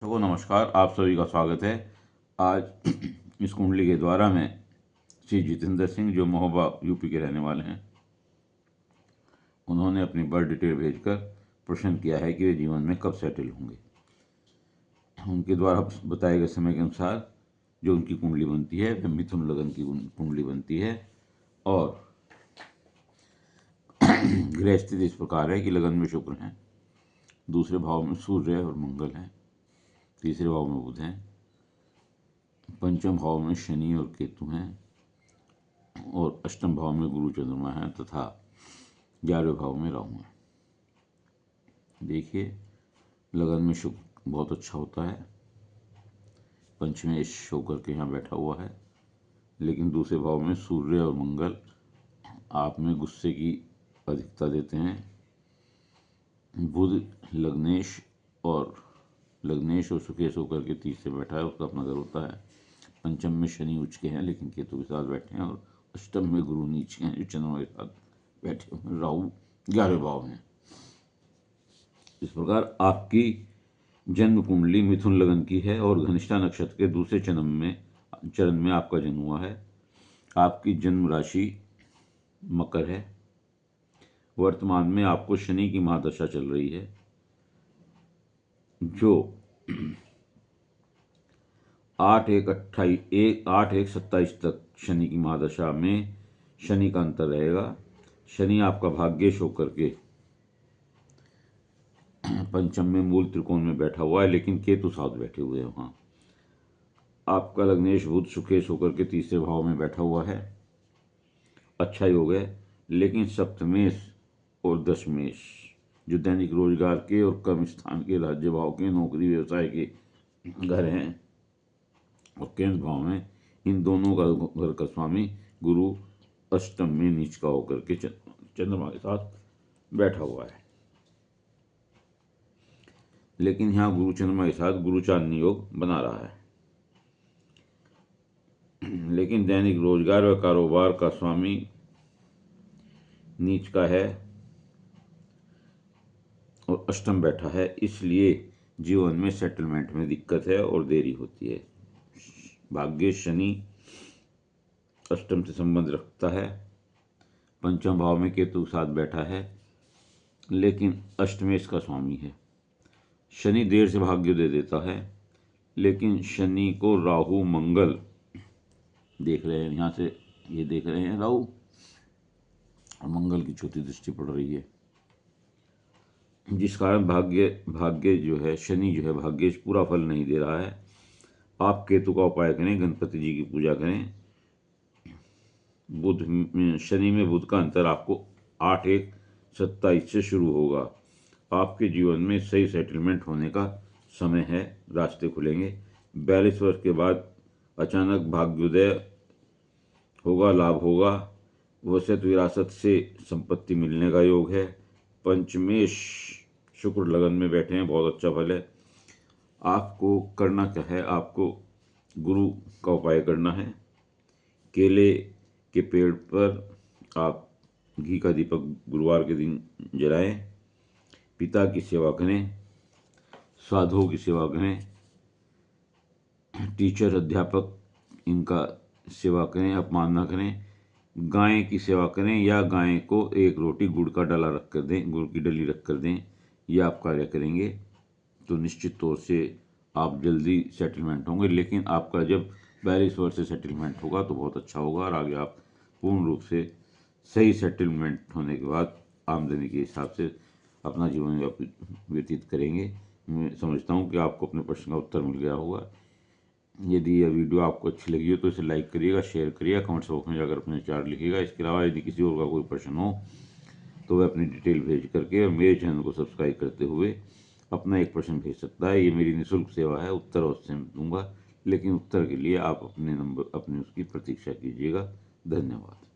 सबको नमस्कार। आप सभी का स्वागत है। आज इस कुंडली के द्वारा मैं श्री जितेंद्र सिंह, जो महोबा यूपी के रहने वाले हैं, उन्होंने अपनी बर्थ डिटेल भेजकर प्रश्न किया है कि वे जीवन में कब सेटल होंगे। उनके द्वारा बताए गए समय के अनुसार जो उनकी कुंडली बनती है वह मिथुन लगन की कुंडली बनती है और ग्रह स्थिति इस प्रकार है कि लगन में शुक्र हैं, दूसरे भाव में सूर्य और मंगल हैं, तीसरे भाव में बुध हैं, पंचम भाव में शनि और केतु हैं और अष्टम भाव में गुरु चंद्रमा है तथा 11वें भाव में राहु है। देखिए, लगन में शुक्र बहुत अच्छा होता है, पंचमेश होकर के यहाँ बैठा हुआ है, लेकिन दूसरे भाव में सूर्य और मंगल आप में गुस्से की अधिकता देते हैं। बुध लग्नेश और सुकेश होकर के तीसरे बैठा है, उसका अपना घर होता है। पंचम में शनि उच्च के हैं लेकिन केतु के साथ बैठे हैं और अष्टम में गुरु नीच के हैं जो चंद्रमा के साथ बैठे हुए हैं। राहु 11वें भाव में। इस प्रकार आपकी जन्म कुंडली मिथुन लगन की है और घनिष्ठा नक्षत्र के दूसरे चरण में आपका जन्म हुआ है। आपकी जन्म राशि मकर है। वर्तमान में आपको शनि की महादशा चल रही है जो 8/1/27 तक शनि की महादशा में शनि का अंतर रहेगा। शनि आपका भाग्येश होकर के पंचम में मूल त्रिकोण में बैठा हुआ है, लेकिन केतु साथ बैठे हुए हैं वहाँ। आपका लग्नेश बुध सुकेश होकर के तीसरे भाव में बैठा हुआ है, अच्छा योग है, लेकिन सप्तमेश और दशमेश जो दैनिक रोजगार के और कर्म स्थान के, राज्य भाव के, नौकरी व्यवसाय के घर हैं और केंद्र भाव में, इन दोनों का घर का स्वामी गुरु अष्टम में नीच का होकर के चंद्रमा के साथ बैठा हुआ है। लेकिन यहाँ गुरु चंद्रमा के साथ गुरु चांदनी योग बना रहा है, लेकिन दैनिक रोजगार व कारोबार का स्वामी नीच का है और अष्टम बैठा है, इसलिए जीवन में सेटलमेंट में दिक्कत है और देरी होती है। भाग्य शनि अष्टम से संबंध रखता है, पंचम भाव में केतु के साथ बैठा है, लेकिन अष्टमेश का स्वामी है। शनि देर से भाग्य दे देता है, लेकिन शनि को राहु मंगल देख रहे हैं, यहाँ से ये देख रहे हैं राहु और मंगल की छोटी दृष्टि पड़ रही है, जिस कारण भाग्य जो है, शनि जो है भाग्येश पूरा फल नहीं दे रहा है। आप केतु का उपाय करें, गणपति जी की पूजा करें। शनि में बुध का अंतर आपको 8/1/27 से शुरू होगा। आपके जीवन में सही सेटलमेंट होने का समय है, रास्ते खुलेंगे। 42 वर्ष के बाद अचानक भाग्योदय होगा, लाभ होगा। वसत विरासत से संपत्ति मिलने का योग है। पंचमेश शुक्र लगन में बैठे हैं, बहुत अच्छा फल है। आपको करना क्या है, आपको गुरु का उपाय करना है। केले के पेड़ पर आप घी का दीपक गुरुवार के दिन जलाएं, पिता की सेवा करें, साधुओं की सेवा करें, टीचर अध्यापक इनका सेवा करें, अपमान न करें। गाय की सेवा करें या गाय को एक रोटी गुड़ का डला रख कर दें, गुड़ की डली रख कर दें। ये आप कार्य करेंगे तो निश्चित तौर से आप जल्दी सेटलमेंट होंगे। लेकिन आपका जब 42 वर्ष से सेटलमेंट होगा तो बहुत अच्छा होगा और आगे आप पूर्ण रूप से सही सेटलमेंट होने के बाद आमदनी के हिसाब से अपना जीवन व्यतीत करेंगे। मैं समझता हूँ कि आपको अपने प्रश्न का उत्तर मिल गया होगा। यदि यह वीडियो आपको अच्छी लगी हो तो इसे लाइक करिएगा, शेयर करिएगा, कमेंट्स बॉक्स में जाकर अपने विचार लिखिएगा। इसके अलावा यदि किसी और का कोई प्रश्न हो तो वह अपनी डिटेल भेज करके और मेरे चैनल को सब्सक्राइब करते हुए अपना एक प्रश्न भेज सकता है। ये मेरी निःशुल्क सेवा है, उत्तर अवश्य दूंगा, लेकिन उत्तर के लिए आप अपने उसकी प्रतीक्षा कीजिएगा। धन्यवाद।